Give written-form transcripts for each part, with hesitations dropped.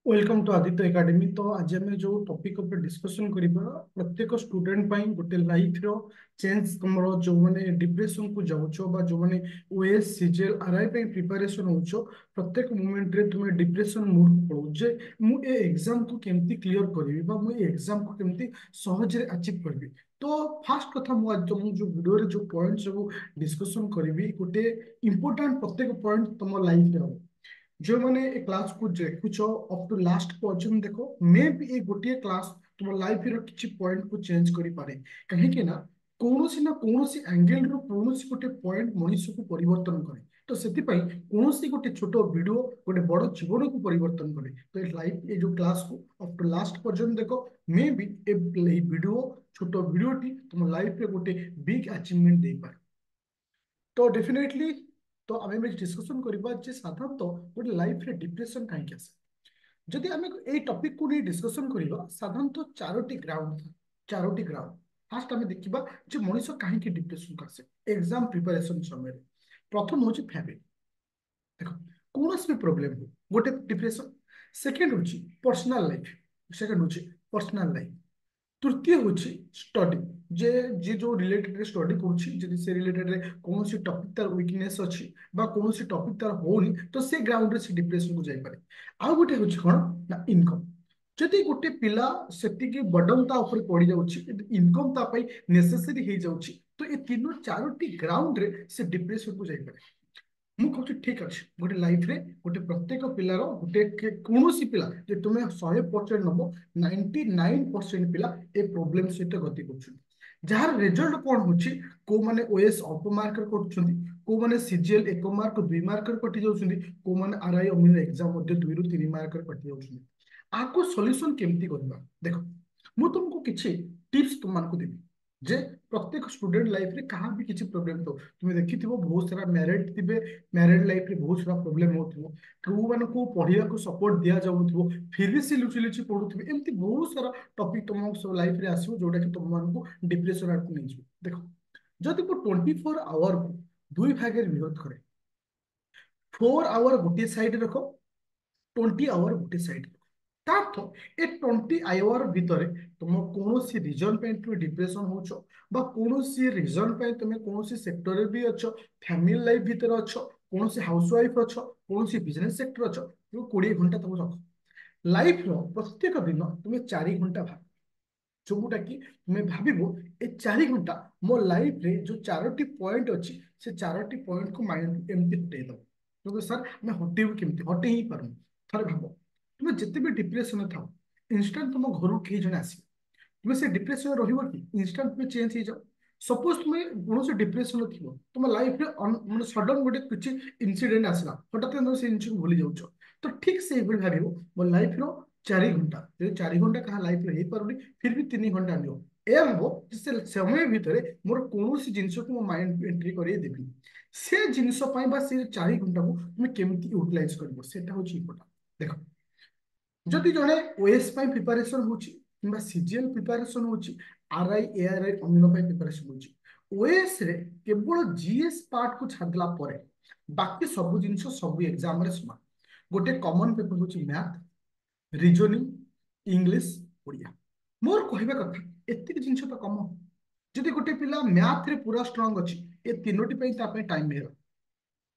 Welcome to Aditya academy. तो आज आम जो टॉपिक ऊपर डिस्कशन करबा प्रत्येक स्टूडेंट पाई गोटे लाइफ रो चेंज तुमरो जो माने डिप्रेशन को जाउछो बा जो माने ओएस सीजीएल आरआई पे प्रिपरेशन होछो प्रत्येक मोमेंट रे तुमे डिप्रेशन मूड को पड़ो जे मु ए एग्जाम को केमती क्लियर करबी बा मु ए एग्जाम को केमती सहज रे अचीव करबी। तो फास्ट कथा मु आज तुम जो वीडियो रे जो पॉइंट सब डिस्कशन करबी गोटे इंपोर्टेंट प्रत्येक पॉइंट तुम लाइफ रे हो जो मैंने ए क्लास को देखुच अप टू लास्ट पर्यंत देखो मे भी ये गोटे क्लास तुम लाइफ रो किछि पॉइंट को चेंज करि पारे कहीं ना कौन एंगल रो कौन गोटे पॉइंट मनुष्य को परिवर्तन करे। तो से कौन गोटे छोट वीडियो गोटे बड़ जीवन को परिवर्तन करे। तो ये लाइफ ये जो क्लास को अप टू लास्ट पर्यंत देखो मे भी ए वीडियो छोट वीडियोटी तुम लाइफ रे गोटे बिग अचीवमेंट दे पारे। तो डेफिनेटली तो आम डिस्कसन करबा जे साधारणतः गोटे लाइफ रे डिप्रेशन कहीं आसे जदि आम ए टॉपिक को नहीं डिस्कसन करबा साधारणतः चारोटी ग्राउंड था चारोटी ग्राउंड फास्ट आम देखा जे मनुष्य कहीं डिप्रेशन आसे एग्जाम प्रिपरेशन समय प्रथम हूँ फैमिली देख कौन भी प्रोब्लेम हो गोटे डिप्रेशन सेकेंड हूँ पर्सनाल लाइफ सेकेंड हूँ पर्सनाल लाइफ तृतीय हूँ स्टडी जे जे जो रिलेटेड स्टडी करुँची से रिलेटेड कौन सी टॉपिक तार वीकनेस अच्छी कौन सी टॉपिक तार होनी तो से ग्राउंड रे से डिप्रेशन को जाई पारे। आउ गोटे हूँ कौन ना इनकम जदि गोटे पिला सेतिकी बर्डन ता ऊपर पड़ी जाउची इनकम ता पई नेसेसरी हो जाउची तो ये तीनों चारोटी ग्राउंड रे से डिप्रेशन को जाई पारे। ମୁଁ କହୁଛି ଠିକ ଅଛି ଗୋଟେ ଲାଇଫରେ ଗୋଟେ ପ୍ରତ୍ୟେକ ପିଲାର ଗୋଟେ କୌଣସି ପିଲା ଯେ ତୁମେ 100% ନବ 99% ପିଲା ଏ ପ୍ରୋବ୍ଲେମ ସହିତ ଗତି କରୁଛନ୍ତି ଯାହାର ରେଜଲ୍ଟ କଣ ହଉଛି କୋଉମାନେ ଓଏସ୍ ଅଳ୍ପ ମାର୍କରେ କରୁଛନ୍ତି କୋଉମାନେ ସିଜିଏଲ 1 ମାର୍କ 2 ମାର୍କରେ କଟି ଯାଉଛନ୍ତି କୋଉମାନେ ଆରଆଇ ଅମିନ ଏକ୍ସାମ ମଧ୍ୟ 2 ରୁ 3 ମାର୍କରେ କଟି ଯାଉଛନ୍ତି। ଆକୁ ସଲ୍ୟୁସନ କେମିତି କରିବା ଦେଖ ମୁଁ ତୁମକୁ କିଛି ଟିପ୍ସ ତୁମମାନଙ୍କୁ ଦେବି जे प्रत्येक स्टूडेंट लाइफ रे कहाँ भी किसी प्रॉब्लम तो तुम्हें देखी बहुत सारा मैरिड थे मैरिड लाइफ रे बहुत सारा प्रॉब्लम हो को पढ़िया को सपोर्ट दिया जाऊ फिर भी सी लुचि लुचि पढ़ुवे एमती बहुत सारा टॉपिक तुम सब लाइफ रे आसो जोटा कि तुम डिप्रेशन आड़ को नहीं देख जदि को 24 आवर को दुई भाग विभक्त करे 4 आवर गोटे साइड रख 20 आवर गोटे साइड तार्थ ए 20 आवर भितर तुम कौन सी रिजन पे तुम डिप्रेशन होच कौन सी रिजन पे तुम कौन सी सेक्टर भी अच्छ फैमिली लाइफ भितर अच्छ कौन सी हाउस वाइफ अच्छ कौन सी बिजनेस सेक्टर अच्छ 20 घंटा तुम रख लाइफ रो प्रत्येक दिन तुम्हें 4 घंटा भाग जोटा कि तुम्हें भाव ए 4 घंटा मो लाइफ रे जो चारोटी पॉइंट अच्छी से चारोटी पॉइंट को माइंड एमती हटई दब क्योंकि सर मैं हटेबू केमती हटे ही पारूँ थे भाव तुम जिते भी डिप्रेशन था इनस्टांट तुम घर कई जन आस तुम से डिप्रेशन रही कि इनस्टांट तुम चेंज हो जाओ सपोज तुम कौन डिप्रेशन थी तुम लाइफ में सडन गोटे किसी इनसीडेंट आसला हठात तुम से जिन को भूली जाऊच तो ठीक से भाव मो लाइफ रो 4 घंटा जो 4 घंटा क्या लाइफ में हो पारे फिर भी 3 घंटा नियो ए हम से समय भितर मोर कौन जिनस को मो माइंड एंट्री कर देवी से जिनस से 4 घंटा को तुम केमी यूटिलाइज कर इम्पोर्टाट देख जदि जड़े ओएस प्रिपरेशन हो सीजीएल प्रिपरेशन हो आरआई एआरआई अमीन प्रिपरेशन हो ओएस रे केवल जीएस पार्ट को छाड़ला परे बाकी सब जिन सब एग्जाम रे समान गोटे कॉमन पेपर हूँ मैथ रिजनिंग इंग्लिश ओडिया मोर कहवा कथा एतिक जिन तो कमन जदि गोटे पिला मैथ रे पूरा स्ट्रांग अच्छी ए तीनोटी टाइम मेरा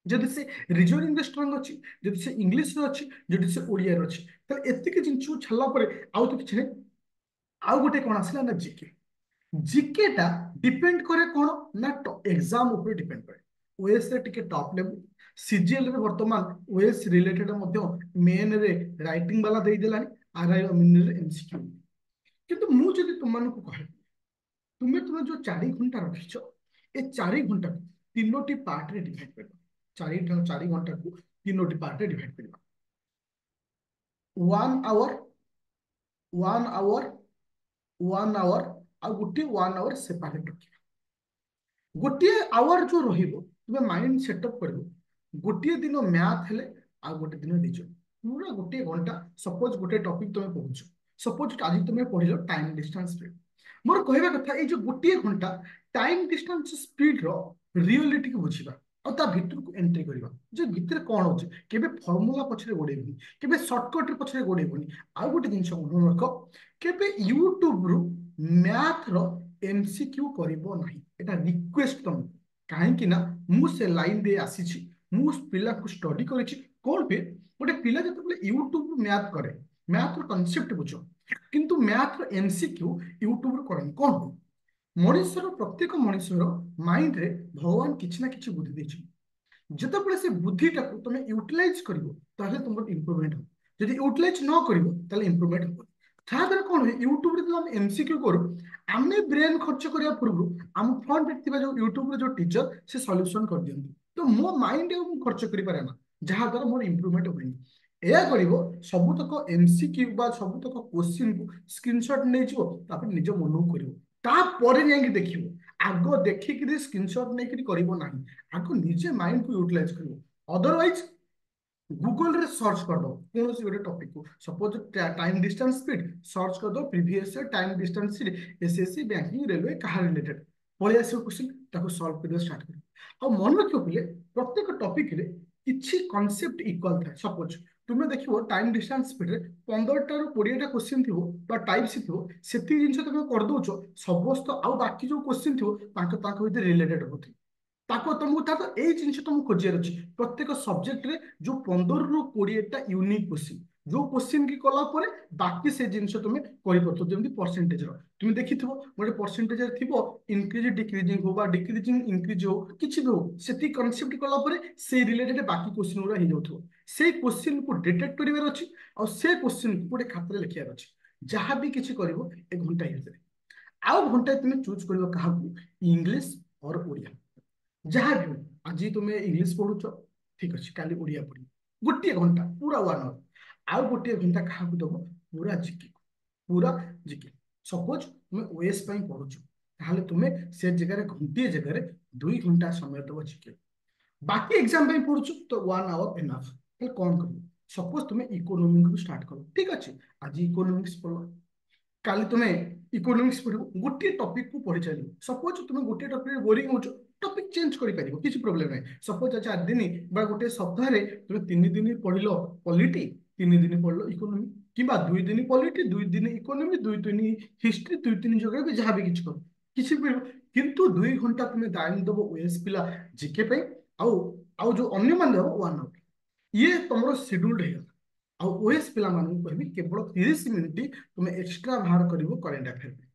जदि से रिजनिंग रे स्ट्रांग अच्छी जदि से इंग्लिश रे अच्छी जदि से ओडिया रे अच्छी तो एतिक जिन छाड़ला आउ तो किसी नहीं आउ गोटे कौन आसला ना जीके जीके टा डिपेंड करे कौन ना एग्जाम ऊपर डिपेंड करे ओएस रे टिके टॉप लेवल सीजीएल रे वर्तमान ओएस रिलेटेड मेन रे राइटिंग वाला दे देलानी आरआई अमीन रे एमसीक्यू किंतु मु जदि तुमମାନଙ୍କୁ कहे तुम्हें जो 4 घंटा रखिछ ए 4 घंटा तीनोटी पार्ट रे डिवाइड कर 4 घंटा को तीनोटी पार्ट रे डिवाइड करबा 1 आवर 1 आवर 1 आवर आ गोटे 1 आवर सेपरेट रखिबा गोटे आवर जो रहिबो तुमे माइंड सेटअप करबो गोटे दिन मैथ हेले आ गोटे दिन रीजन पूरा गोटे घंटा सपोज गोटे टॉपिक तुमे पढुछ सपोज आज तुमे पढिलो टाइम डिस्टेंस स्पीड मोर कहबा कथा ए जो गोटे घंटा टाइम डिस्टेंस स्पीड रो रियलिटी को बुझिबा ଆଉ ତା ଭିତରକୁ ଏଣ୍ଟ୍ରି କରିବା ଯେ ଭିତରେ କଣ ଅଛି। କେବେ ଫର୍ମୁଲା ପଛରେ ଗୋଡେଇବନି, କେବେ ସର୍ଟକଟ ପଛରେ ଗୋଡେଇବନି। ଆଉ ଗୋଟେ ଜିନିଷ ମନେ ରଖ, କେବେ ୟୁଟ୍ୟୁବରୁ ମ୍ୟାଥର ଏମସିକ୍ୟୁ କରିବ ନାହିଁ। ଏଟା ରିକ୍ୱେଷ୍ଟ ତମକୁ, କାହିଁକି ନା ମୁଁ ସେ ଲାଇନ ଦେଇ ଆସିଛି। ମୁଁ ପିଲାକୁ ଷ୍ଟଡି କରିଛି। କଣ ପାଇଁ? ଗୋଟେ ପିଲା ଯେତେବେଳେ ୟୁଟ୍ୟୁବରୁ ମ୍ୟାଥ କରେ, ମ୍ୟାଥର କନସେପ୍ଟ ବୁଝ, କିନ୍ତୁ ମ୍ୟାଥର ଏମସିକ୍ୟୁ ୟୁଟ୍ୟୁବରୁ କରନି। କଣ ପାଇଁ? ମଣିଷର ପ୍ରତ୍ୟେକ ମଣିଷର ମାଇଣ୍ଡରେ ଭଗବାନ କିଛି ନା କିଛି ବୁଦ୍ଧି ଦେଇଛନ୍ତି। ଯେତେବେଳେ ସେ ବୁଦ୍ଧିଟାକୁ ତମେ ୟୁଟିଲାଇଜ କରିବ, ତାହେଲେ ତୁମର ଇମ୍ପ୍ରୁଭମେଣ୍ଟ ହେବ। ଯଦି ୟୁଟିଲାଇଜ ନ କରିବ, ତାହେଲେ ଇମ୍ପ୍ରୁଭମେଣ୍ଟ ହେବ। ତା ଦ୍ୱାରା କଣ ହୁଏ, ୟୁଟ୍ୟୁବରେ ଯେତେବେଳେ ଆମେ ଏମସିକ୍ୟୁ କରୁ, ଆମେ ବ୍ରେନ୍ ଖର୍ଚ୍ଚ କରିବା ପୂର୍ବରୁ ଆମ ଫ୍ରଣ୍ଟରେ ଥିବା ଯୋଉ ୟୁଟ୍ୟୁବର ଯୋଉ ଟିଚର, ସେ ସଲ୍ୟୁସନ କରିଦିଅନ୍ତି। ତ ମୋ ମାଇଣ୍ଡ ଆଉ ମୁଁ ଖର୍ଚ୍ଚ କରିପାରେ ନା, ଯାହା ଦ୍ୱାରା ମୋର ଇମ୍ପ୍ରୁଭମେଣ୍ଟ ହୁଏନି। ଏୟା କରିବ, ସବୁତକ ଏମସିକ୍ୟୁ ବା ସବୁତକ କୋଶ୍ଚିନ୍କୁ ସ୍କ୍ରିନସଟ୍ ନେଇଯିବ, ତାପରେ ନିଜ ମନକୁ କରିବ। ତାପରେ ଯାଇକି ଦେଖିବ। ଆଗ ଦେଖିକିରି ସ୍କ୍ରିନସଟ୍ ନେଇକିରି କରିବ ନାହିଁ। ଆଗ ନିଜେ ମାଇଣ୍ଡକୁ ୟୁଟିଲାଇଜ କରିବ। ଅଦରୱାଇଜ ଗୁଗଲରେ ସର୍ଚ୍ଚ କରିଦବ କୌଣସି ଗୋଟେ ଟପିକକୁ, suppose time distance speed, search କରିଦବ previous time distance speed, SSC, banking, railway, କାହା ରିଲେଟେଡ, ପଳେଇ ଆସିବ କ୍ୱେଶ୍ଚିନ୍, ତାକୁ ସଲ୍ଭ କରିବା ଷ୍ଟାର୍ଟ କରିବ। ଆଉ ମନେ ରଖିବ ପିଲେ, ପ୍ରତ୍ୟେକ ଟପିକରେ କିଛି କନସେପ୍ଟ ଇକ୍ୱାଲ ଥାଏ। ସପୋଜ ତୁମେ ଦେଖିବ ଟାଇମ ଡିଷ୍ଟାନ୍ସ ସ୍ପିଡରେ 15ଟାରୁ 20ଟା କ୍ୱେଶ୍ଚିନ୍ ଥିବ ବା ଟାଇପ୍ସ ଥିବ, ସେତିକି ଜିନିଷ ତମେ କରିଦଉଛ, ସମସ୍ତ ଆଉ ବାକି ଯୋଉ କ୍ୱେଶ୍ଚିନ୍ ଥିବ ତାଙ୍କ ଭିତରେ ରିଲେଟେଡ ହଉଥିବ। ତାକୁ ତମକୁ ତାକୁ ଏଇ ଜିନିଷ ତମକୁ ଖୋଜିବାର ଅଛି। ପ୍ରତ୍ୟେକ ସବଜେକ୍ଟରେ ଯୋଉ 15ରୁ 20ଟା ୟୁନିକ୍ କ୍ୱେଶ୍ଚିନ୍, ଯୋଉ କ୍ୱେଶ୍ଚିନ୍ କି କଲା ପରେ ବାକି ସେ ଜିନିଷ ତମେ କରିପାରୁଥିବ। ଯେମିତି ପରସେଣ୍ଟେଜର ତୁମେ ଦେଖିଥିବ, ଗୋଟେ ପରସେଣ୍ଟେଜରେ ଥିବ ଇନକ୍ରିଜ ଡିକ୍ରିଜିଂ ହଉ ବା ଡିକ୍ରିଜିଂ ଇନକ୍ରିଜ ହଉ, କିଛି ବି ହଉ, ସେତିକି କନସେପ୍ଟ କଲା ପରେ ସେଇ ରିଲେଟେଡ ବାକି କ୍ୱେଶ୍ଚିନ୍ ଗୁଡ଼ା ହେଇଯାଉଥିବ। ସେଇ କ୍ୱେଶ୍ଚିନ୍କୁ ଡିଟେକ୍ଟ କରିବାର ଅଛି, ଆଉ ସେ କ୍ୱେଶ୍ଚିନ୍କୁ ଗୋଟେ ଖାତାରେ ଲେଖିବାର ଅଛି। ଯାହା ବି କିଛି କରିବ ଏ ଘଣ୍ଟାଏ ଭିତରେ। ଆଉ ଘଣ୍ଟାଏ ତୁମେ ଚୁଜ୍ କରିବ କାହାକୁ, ଇଂଲିଶ ଅର ଓଡ଼ିଆ, ଯାହା ବି ହଉ। ଆଜି ତୁମେ ଇଂଲିଶ ପଢୁଛ, ଠିକ ଅଛି, କାଲି ଓଡ଼ିଆ ପଢିବ, ଗୋଟିଏ ଘଣ୍ଟା ପୁରା 1 ଆୱାର। ଆଉ ଗୋଟିଏ ଘଣ୍ଟା କାହାକୁ ଦବ, ପୁରା ଜିକେ, ପୁରା ଜିକେ। ସପୋଜ ତୁମେ ଓଏସ ପାଇଁ ପଢୁଛ, ତାହେଲେ ତୁମେ ସେ ଜାଗାରେ ଘଣ୍ଟିଏ ଜାଗାରେ 2 ଘଣ୍ଟା ସମୟ ଦବ ଜିକେ। ବାକି ଏକ୍ସାମ ପାଇଁ ପଢୁଛ ତ 1 ଆୱାର ଏନାଫ। ତାହେଲେ କଣ କରିବ? ସପୋଜ ତୁମେ ଇକୋନୋମିକ୍ସ ଷ୍ଟାର୍ଟ କର, ଠିକ ଅଛି, ଆଜି ଇକୋନୋମିକ୍ସ ପଢ, କାଲି ତୁମେ ଇକୋନୋମିକ୍ସ ପଢିବ, ଗୋଟିଏ ଟପିକକୁ ପଢି ଚାଲିବ। ସପୋଜ ତୁମେ ଗୋଟିଏ ଟପିକରେ ବୋରିଂ ହଉଛ, ଟପିକ ଚେଞ୍ଜ କରିପାରିବ, କିଛି ପ୍ରୋବ୍ଲେମ ନାହିଁ। ସପୋଜ 4 ଦିନ ବା ଗୋଟେ ସପ୍ତାହରେ ତୁମେ 3 ଦିନ ପଢିଲ ପଲିଟି, 3 ଦିନ ପଢିଲ ଇକୋନୋମି, କିମ୍ବା 2 ଦିନ ପଲିଟି, 2 ଦିନ ଇକୋନୋମି, 2 ଦିନ ହିଷ୍ଟ୍ରି, 2 ଦିନ ଯୋଗ୍ରାଫି, ଯାହା ବି କିଛି କର, କିଛି ବି। କିନ୍ତୁ 2 ଘଣ୍ଟା ତୁମେ ଟାଇମ ଦବ ଓଏସ୍ ପିଲା ଜିକେ ପାଇଁ, ଆଉ ଆଉ ଯୋଉ ଅନ୍ୟମାନେ ଦବ 1 ଆୱାର। ଇଏ ତମର ସିଡ୍ୟୁଲ୍ଡ ହେଇଗଲା। ଆଉ ଓଏସ୍ ପିଲାମାନଙ୍କୁ କହିବି, କେବଳ 30 ମିନିଟ୍ ତୁମେ ଏକ୍ସଟ୍ରା ବାହାର କରିବ କରେଣ୍ଟ ଆଫେୟାର ପାଇଁ।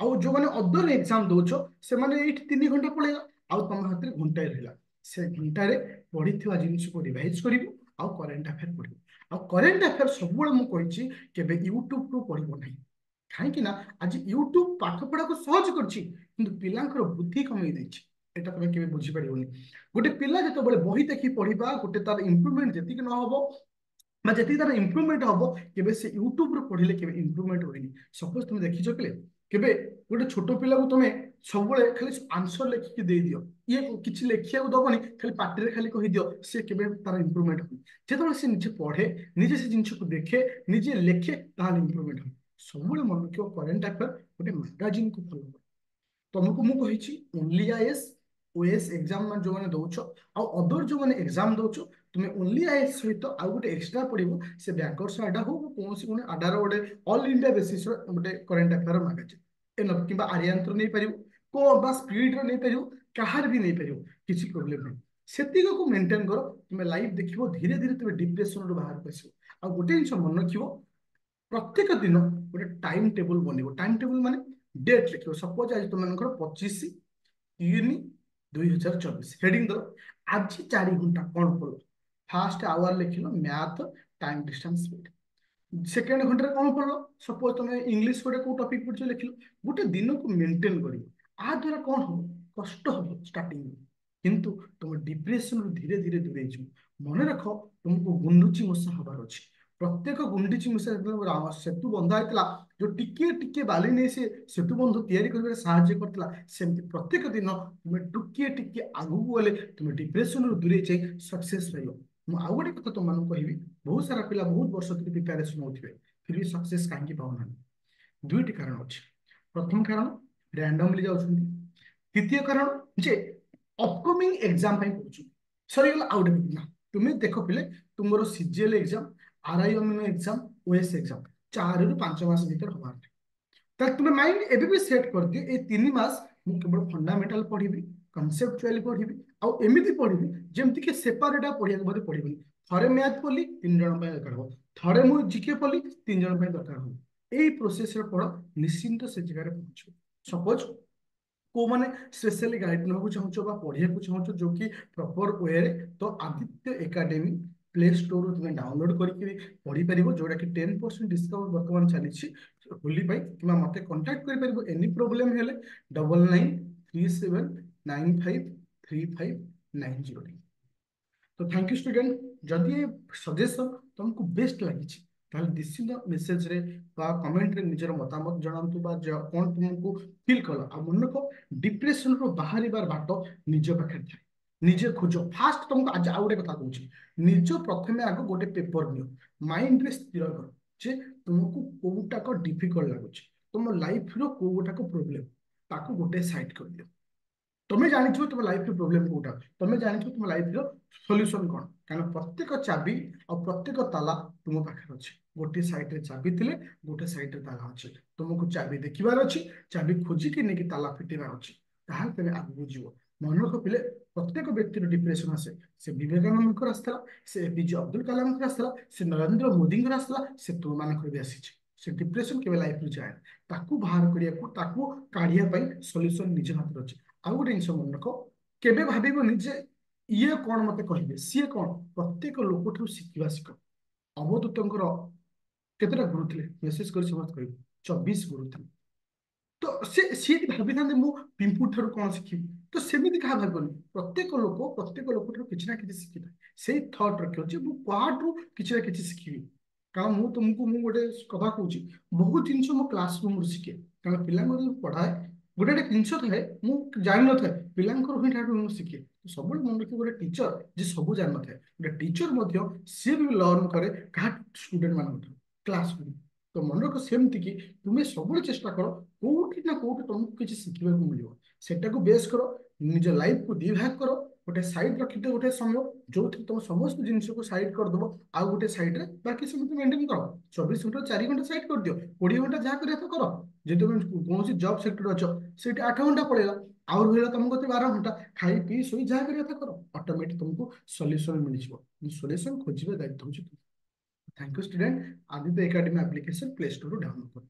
ଆଉ ଯୋଉମାନେ ଅଦର ଏକ୍ସାମ ଦଉଛ, ସେମାନେ ଏଇଠି 3 ଘଣ୍ଟା ପଳେଇଲା, ଆଉ ତମ ହାତରେ ଘଣ୍ଟାଏ ରହିଲା। ସେ ଘଣ୍ଟାରେ ପଢିଥିବା ଜିନିଷକୁ ରିଭାଇଜ କରିବ, ଆଉ କରେଣ୍ଟ ଆଫେୟାର ପଢିବ। ଆଉ କରେଣ୍ଟ ଆଫେୟାର ସବୁବେଳେ ମୁଁ କହିଛି, କେବେ ୟୁଟ୍ୟୁବରୁ ପଢିବ ନାହିଁ। କାହିଁକି ନା ଆଜି ୟୁଟ୍ୟୁବ ପାଠ ପଢାକୁ ସହଜ କରିଛି, କିନ୍ତୁ ପିଲାଙ୍କର ବୁଦ୍ଧି କମେଇ ଦେଇଛି। ଏଟା ତମେ କେବେ ବୁଝିପାରିବନି। ଗୋଟେ ପିଲା ଯେତେବେଳେ ବହି ଦେଖି ପଢିବା, ଗୋଟେ ତାର ଇମ୍ପ୍ରୁଭମେଣ୍ଟ ଯେତିକି ନ ହବ ବା ଯେତିକି ତାର ଇମ୍ପ୍ରୁଭମେଣ୍ଟ ହବ, କେବେ ସେ ୟୁଟ୍ୟୁବରୁ ପଢିଲେ କେବେ ଇମ୍ପ୍ରୁଭମେଣ୍ଟ ହୁଏନି। ସପୋଜ ତୁମେ ଦେଖିଛ କେବେ ଗୋଟେ ଛୋଟ ପିଲାକୁ ତମେ ସବୁବେଳେ ଖାଲି ଆନ୍ସର ଲେଖିକି ଦେଇଦିଅ, ଇଏ କିଛି ଲେଖିବାକୁ ଦବନି, ଖାଲି ପାଟିରେ ଖାଲି କହିଦିଅ, ସେ କେବେ ତାର ଇମ୍ପ୍ରୁଭମେଣ୍ଟ ହବନି। ଯେତେବେଳେ ସେ ନିଜେ ପଢେ, ନିଜେ ସେ ଜିନିଷକୁ ଦେଖେ, ନିଜେ ଲେଖେ, ତାହେଲେ ଇମ୍ପ୍ରୁଭମେଣ୍ଟ ହବ। ସବୁବେଳେ ମନେ ରଖିବ, କରେଣ୍ଟ ଆଫେୟାର ଗୋଟେ ମାଗାଜିନକୁ ଫଲୋ କର। ତମକୁ ମୁଁ କହିଛି, ଓନ୍ଲି ଆଇଏସ୍ ଓଏସ୍ ଏକ୍ସାମ ଯୋଉମାନେ ଦଉଛ, ଆଉ ଅଦର ଯୋଉମାନେ ଏକ୍ସାମ ଦଉଛ, ତୁମେ ଓନ୍ଲି ଆଇଏସ୍ ସହିତ ଆଉ ଗୋଟେ ଏକ୍ସଟ୍ରା ପଢିବ। ସେ ବ୍ୟାଙ୍କର୍ସ ଆଡା ହଉ, କୌଣସି ଗୋଟେ ଆଡାର ଗୋଟେ ଅଲ ଇଣ୍ଡିଆ ବେସିସର ଗୋଟେ କରେଣ୍ଟ ଆଫେୟାର ମାଗାଜିନ ଏନଫ୍, କିମ୍ବା ଆରିଆନ୍ର ନେଇପାରିବ, ବା ସ୍ପିଡର ନେଇପାରିବ, କାହାର ବି ନେଇପାରିବ, କିଛି ପ୍ରୋବ୍ଲେମ ନାହିଁ। ସେତିକକୁ ମେଣ୍ଟେନ କର, ତୁମେ ଲାଇଭ ଦେଖିବ, ଧୀରେ ଧୀରେ ତୁମେ ଡିପ୍ରେସନରୁ ବାହାରକୁ ଆସିବ। ଆଉ ଗୋଟେ ଜିନିଷ ମନେ ରଖିବ, ପ୍ରତ୍ୟେକ ଦିନ ଗୋଟେ ଟାଇମ ଟେବୁଲ ବନିବ। ଟାଇମ ଟେବୁଲ ମାନେ ଡେଟ୍ ଲେଖିବ। ସପୋଜ ଆଜି ତୁମମାନଙ୍କର 25/3/2024, ହେଡିଂ ଦବ ଆଜି 4 ଘଣ୍ଟା କଣ ପଢିବ। ଫାଷ୍ଟ ଆୱାର ଲେଖିଲ math, time distance speed. Second ଘଣ୍ଟାରେ କଣ ପଢିଲ, ସପୋଜ ତମେ ଇଂଲିଶ ଗୋଟେ କୋଉ ଟପିକ ପଢିଛ ଲେଖିଲ। ଗୋଟେ ଦିନକୁ ମେଣ୍ଟେନ କରିବ। ଆ ଦ୍ୱାରା କଣ ହବ, କଷ୍ଟ ହବ ଷ୍ଟାର୍ଟିଂ, କିନ୍ତୁ ତମ ଡିପ୍ରେସନରୁ ଧୀରେ ଧୀରେ ଦୂରେଇ ଯିବ। ମନେ ରଖ, ତୁମକୁ ଗୁଣ୍ଡୁଚି ମୂଷା ହବାର ଅଛି। ପ୍ରତ୍ୟେକ ଗୁଣ୍ଡୁଚି ମୂଷା ଯେତେବେଳେ ସେତୁ ବନ୍ଧା ହେଇଥିଲା, ଯୋଉ ଟିକେ ଟିକେ ବାଲି ନେଇ ସେ ସେତୁ ବନ୍ଧ ତିଆରି କରିବାରେ ସାହାଯ୍ୟ କରିଥିଲା, ସେମିତି ପ୍ରତ୍ୟେକ ଦିନ ତୁମେ ଟିକିଏ ଟିକିଏ ଆଗକୁ ଗଲେ ତୁମେ ଡିପ୍ରେସନରୁ ଦୂରେଇ ଯାଇ ସକ୍ସେସ୍ ପାଇବ। ମୁଁ ଆଉ ଗୋଟେ କଥା ତୁମମାନଙ୍କୁ କହିବି, ବହୁତ ସାରା ପିଲା ବହୁତ ବର୍ଷ ଧରି ପ୍ରିପାରେସନ ହଉଥିବେ, ଫିର ବି ସକ୍ସେସ୍ କାହିଁକି ପାଉନାହାନ୍ତି? 2ଟି କାରଣ ଅଛି। ପ୍ରଥମ କାରଣ, ରାଣ୍ଡମଲି ଯାଉଛନ୍ତି। ଦ୍ୱିତୀୟ କାରଣ, ଯେ ଅପକମିଂ ଏକ୍ସାମ ପାଇଁ ପଢୁଛନ୍ତି। ସରିଗଲା ଆଉ ଗୋଟେ ନା ତୁମେ ଦେଖ ପିଲେ ତୁମର ସିଜିଏଲ ଏକ୍ସାମ ଆରଆଇ ଅମିନ ଏକ୍ସାମ ଓଏସ୍ ଏକ୍ସାମ 4 ରୁ 5 ମାସ ଭିତରେ ହବାର ଅଛି। ତାହେଲେ ତୁମେ ମାଇଣ୍ଡ ଏବେ ବି ସେଟ୍ କରିଦିଅ ଏଇ 3 ମାସ ମୁଁ କେବଳ ଫଣ୍ଡାମେଣ୍ଟାଲ ପଢିବି କନସେପ୍ଚୁଆଲି ପଢିବି ଆଉ ଏମିତି ପଢିବି ଯେମିତି କି ସେପାରେଟ ଆଉ ପଢିବାକୁ ମୋତେ ପଢିବନି। ଥରେ ମ୍ୟାଥ ପଢିଲି 3 ଜଣ ପାଇଁ ଦରକାର ହବ, ଥରେ ମୁଁ ଜିକେ ପଢିଲି 3 ଜଣ ପାଇଁ ଦରକାର ହବ। ଏଇ ପ୍ରୋସେସରେ ପଢ ନିଶ୍ଚିନ୍ତ ସେ ଜାଗାରେ ପହଞ୍ଚିବ। ସପୋଜ କୋଉମାନେ ସ୍ପେଶାଲି ଗାଇଡ ନେବାକୁ ଚାହୁଁଛ ବା ପଢିବାକୁ ଚାହୁଁଛ ଯୋଉ କି ପ୍ରପର ୱେରେ, ତ ଆଦିତ୍ୟ ଏକାଡେମୀ ପ୍ଲେ ଷ୍ଟୋରରୁ ତୁମେ ଡାଉନଲୋଡ କରିକି ପଢିପାରିବ, ଯୋଉଟା କି 10% ଡିସକାଉଣ୍ଟ ବର୍ତ୍ତମାନ ଚାଲିଛି ହୋଲି ପାଇଁ। କିମ୍ବା ମତେ କଣ୍ଟାକ୍ଟ କରିପାରିବ ଏନି ପ୍ରୋବ୍ଲେମ ହେଲେ 9937953590। तो थैंक यू स्टूडेंट, जदि ये सजेशन तुमको बेस्ट लगी ताहले निश्चित मेसेज रे बा कमेंट रे निजर मतामत जणांतु बा कोन तुमको फील कला आ मन को डिप्रेशन रो बाहरी बार बाट निज पाखे थाए निजे खोज। फास्ट तुमको आज आउ गोटे कथा कहूची, निज प्रथमे आगो गोटे पेपर नियो, माइंड रे स्थिर कर जे तुमको कोउटा को डिफिकल्ट लागुची, तुम लाइफ रो कोउटा को प्रॉब्लम ताको गोटे साइड कर दियो। तुम्हें जानी तुम लाइफ प्रोब्लेम कोटा, तुम्हें जानी तुम लाइफ सॉल्यूशन कौन, कारण प्रत्येक चाबी और प्रत्येक ताला तुम पाखे अच्छे। गोटे साइड रे चाबी थिले गोटे साइड रे ताला अच्छे, तुमको चाबी देखिबार अच्छी, चाबी खोजिकी नहीं ताला फिटेबार अच्छी, ताहले तुम आगू जीव। मन रख पिले प्रत्येक व्यक्तिर डिप्रेशन आसे, से विवेकानंद आसला, से एपीजे अब्दुल कलाम आसला, से नरेंद्र मोदी आसला, से तुम मानक भी आसी। से डिप्रेशन केवल लाइफ जाए ताकू बाहर करिया ताकू काढ़िया सॉल्यूशन निज हाथ अच्छे। ଆଉ ଗୋଟେ ଜିନିଷ ମନେ ରଖ, କେବେ ଭାବିବନି ଯେ ଇଏ କଣ ମତେ କହିବେ ସିଏ କଣ, ପ୍ରତ୍ୟେକ ଲୋକଠାରୁ ଶିଖିବା ଶିଖ। ଅବଧୂତଙ୍କର କେତେଟା ଗୁରୁ ଥିଲେ ମେସେଜ କରି ସମସ୍ତେ କହିବେ 24 ଗୁରୁ ଥିଲେ। ତ ସିଏ ଭାବିଥାନ୍ତେ ମୁଁ ପିମ୍ପୁଡି ଠାରୁ କଣ ଶିଖିବି, ତ ସେମିତି କାହା ଭାବିବନି। ପ୍ରତ୍ୟେକ ଲୋକଠାରୁ କିଛି ନା କିଛି ଶିଖିଥାଏ। ସେଇ ଥଟ୍ ରଖିବ ଯେ ମୁଁ କାହାଠୁ କିଛି ନା କିଛି ଶିଖିବି। କାରଣ ମୁଁ ତୁମକୁ ମୁଁ ଗୋଟେ କଥା କହୁଛି, ବହୁତ ଜିନିଷ ମୁଁ କ୍ଲାସ ରୁମରୁ ଶିଖେ। କାରଣ ପିଲାଙ୍କୁ ଯେତେବେଳେ ପଢାଏ ଗୋଟେ ଗୋଟେ ଜିନିଷ ଥାଏ ମୁଁ ଜାଣିନଥାଏ, ପିଲାଙ୍କର ହିଁ ଠାରୁ ମୁଁ ଶିଖେ। ସବୁବେଳେ ମନେ ରଖିବ ଗୋଟେ ଟିଚର ଯେ ସବୁ ଜାଣିନଥାଏ, ଗୋଟେ ଟିଚର ମଧ୍ୟ ସିଏ ବି ଲର୍ନ କରେ କାହା ଷ୍ଟୁଡେଣ୍ଟ ମାନଙ୍କଠାରୁ କ୍ଲାସ ରୁମ୍। ତ ମନେ ରଖ ସେମିତି କି ତୁମେ ସବୁବେଳେ ଚେଷ୍ଟା କର କୋଉଠି ନା କୋଉଠି ତମକୁ କିଛି ଶିଖିବାକୁ ମିଳିବ, ସେଟାକୁ ବେସ୍ କର। ନିଜ ଲାଇଫକୁ ଦି ଭାଗ କର, ଗୋଟେ ସାଇଡ୍ ରଖିଦିଅ ଗୋଟେ ସମୟ ଯୋଉଥିରେ ତମ ସମସ୍ତ ଜିନିଷକୁ ସାଇଡ୍ କରିଦବ, ଆଉ ଗୋଟେ ସାଇଡ୍ରେ ବାକି ସେମିତି ମେଣ୍ଟେନ୍ କର। 24 ଘଣ୍ଟା 4 ଘଣ୍ଟା ସାଇଡ୍ କରିଦିଅ, 20 ଘଣ୍ଟା ଯାହା କରିବା କଥା କର। ଯଦି ତମେ କୌଣସି ଜବ୍ ସେକ୍ଟର ଅଛ ସେଇଠି 8 ଘଣ୍ଟା ପଳେଇଲା, ଆଉ ରହିଲା ତମ କତି 12 ଘଣ୍ଟା, ଖାଇ ପିଇ ଶୋଇ ଯାହା କରିବା କଥା କର, ଅଟୋମେଟିକ ତମକୁ ସଲ୍ୟୁସନ ମିଳିଯିବ। ସଲ୍ୟୁସନ ଖୋଜିବା ଦାୟିତ୍ୱ ହଉଛି। Thank you student, Aditya academy application play store download करो।